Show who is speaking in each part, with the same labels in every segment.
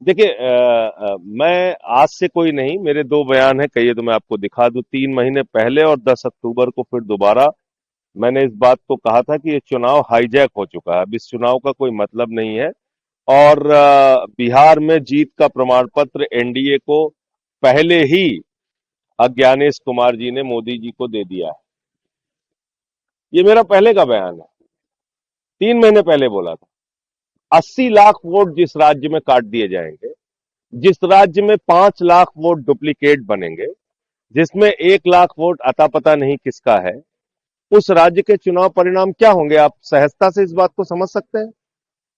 Speaker 1: देखिए मैं आज से कोई नहीं, मेरे दो बयान हैं, कहिए तो मैं आपको दिखा दूं। 3 महीने पहले और 10 अक्टूबर को फिर दोबारा मैंने इस बात को कहा था कि ये चुनाव हाईजैक हो चुका है, अब इस चुनाव का कोई मतलब नहीं है। और बिहार में जीत का प्रमाण पत्र एनडीए को पहले ही अज्ञानेश कुमार जी ने मोदी जी को दे दिया है। ये मेरा पहले का बयान है, 3 महीने पहले बोला था। 80 लाख वोट जिस राज्य में काट दिए जाएंगे, जिस राज्य में 5 लाख वोट डुप्लीकेट बनेंगे, जिसमें 1 लाख वोट अता पता नहीं किसका है, उस राज्य के चुनाव परिणाम क्या होंगे? आप सहजता से इस बात को समझ सकते हैं।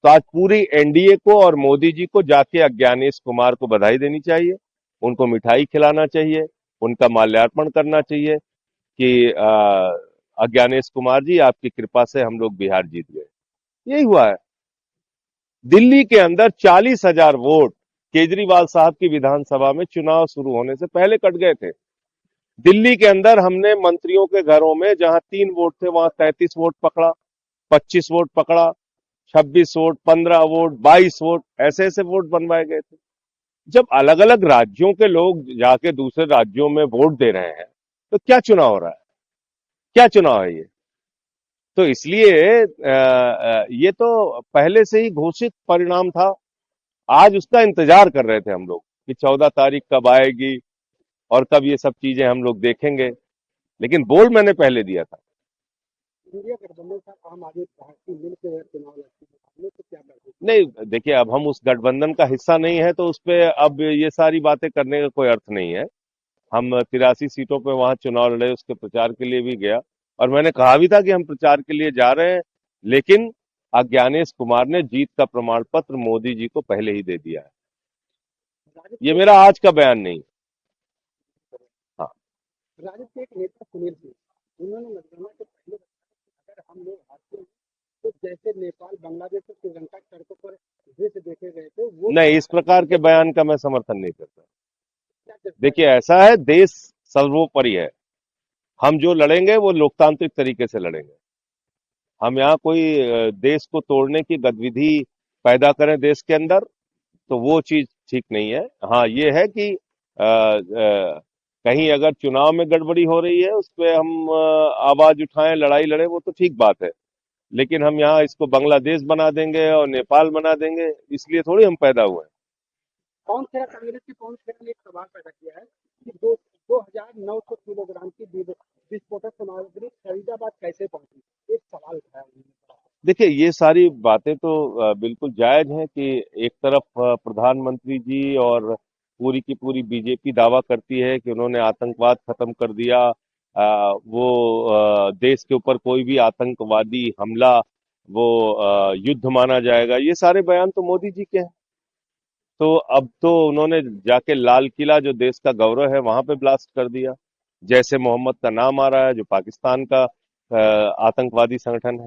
Speaker 1: तो आज पूरी एनडीए को और मोदी जी को जाके अज्ञानेश कुमार को बधाई देनी चाहिए, उनको मिठाई खिलाना चाहिए, उनका माल्यार्पण करना चाहिए कि अज्ञानेश कुमार जी, आपकी कृपा से हम लोग बिहार जीत गए। यही हुआ है। दिल्ली के अंदर 40,000 वोट केजरीवाल साहब की विधानसभा में चुनाव शुरू होने से पहले कट गए थे। दिल्ली के अंदर हमने मंत्रियों के घरों में जहां 3 वोट थे वहां 33 वोट पकड़ा, 25 वोट पकड़ा, 26 वोट, 15 वोट, 22 वोट, ऐसे ऐसे वोट बनवाए गए थे। जब अलग अलग राज्यों के लोग जाके दूसरे राज्यों में वोट दे रहे हैं, तो क्या चुनाव हो रहा है? क्या चुनाव है ये? तो इसलिए ये तो पहले से ही घोषित परिणाम था। आज उसका इंतजार कर रहे थे हम लोग कि 14 तारीख कब आएगी और कब ये सब चीजें हम लोग देखेंगे। लेकिन बोल मैंने पहले दिया था।
Speaker 2: इंडिया गठबंधन का आम आदमी पार्टी मिलकर चुनाव लड़ती है, हमने तो क्या कर सकते
Speaker 1: नहीं, देखिए, अब हम उस गठबंधन का हिस्सा नहीं है तो उस पे अब ये सारी बातें करने का कोई अर्थ नहीं है। हम 83 सीटों पे वहां चुनाव लड़े, उसके प्रचार के लिए भी गया और मैंने कहा भी था कि हम प्रचार के लिए जा रहे हैं। लेकिन अज्ञानेश कुमार ने जीत का प्रमाण पत्र मोदी जी को पहले ही दे दिया है।
Speaker 2: राजद
Speaker 1: ये
Speaker 2: के
Speaker 1: मेरा आज का बयान नहीं। हाँ।
Speaker 2: राजद के एक नेता सुनील सिंह, उन्होंने मतगणना के पहले बताया कि अगर हम लोग हारते हैं तो जैसे नेपाल, बांग्लादेश और श्रीलंका की सड़कों पर दृश्य देखे गए थे वो
Speaker 1: नहीं, इस
Speaker 2: दोबारा
Speaker 1: प्रकार के
Speaker 2: देखे
Speaker 1: बयान
Speaker 2: जाएंगे।
Speaker 1: का मैं समर्थन नहीं करता।
Speaker 2: क्या चर्चा
Speaker 1: देखिए,
Speaker 2: है?
Speaker 1: ऐसा है, देश सर्वोपरि है। हम जो लड़ेंगे वो लोकतांत्रिक तरीके से लड़ेंगे। हम यहाँ कोई देश को तोड़ने की गतिविधि पैदा करें देश के अंदर, तो वो चीज ठीक नहीं है। हाँ, ये है कि कहीं अगर चुनाव में गड़बड़ी हो रही है उस पे हम आवाज उठाएं, लड़ाई लड़े, वो तो ठीक बात है। लेकिन हम यहाँ इसको बांग्लादेश बना देंगे और नेपाल बना देंगे, इसलिए थोड़ी हम पैदा हुए हैं।
Speaker 2: पवन खेड़ा, कांग्रेस के पवन खेड़ा ने एक सवाल पैदा किया है कि 2,900 किलोग्राम की विस्फोटक सामग्री फरीदाबाद कैसे पहुंची, एक सवाल उठाया उन्होंने।
Speaker 1: देखिए, ये सारी बातें तो बिल्कुल जायज हैं कि एक तरफ प्रधानमंत्री जी और पूरी की पूरी बीजेपी दावा करती है कि उन्होंने आतंकवाद खत्म कर दिया। वो देश के ऊपर कोई भी आतंकवादी हमला वो युद्ध माना जाएगा। ये सारे बयान तो मोदी जी के हैं। तो अब तो उन्होंने जाके लाल किला, जो देश का गौरव है, वहां पे ब्लास्ट कर दिया। जैसे मोहम्मद का नाम आ रहा है, जो पाकिस्तान का आतंकवादी संगठन है।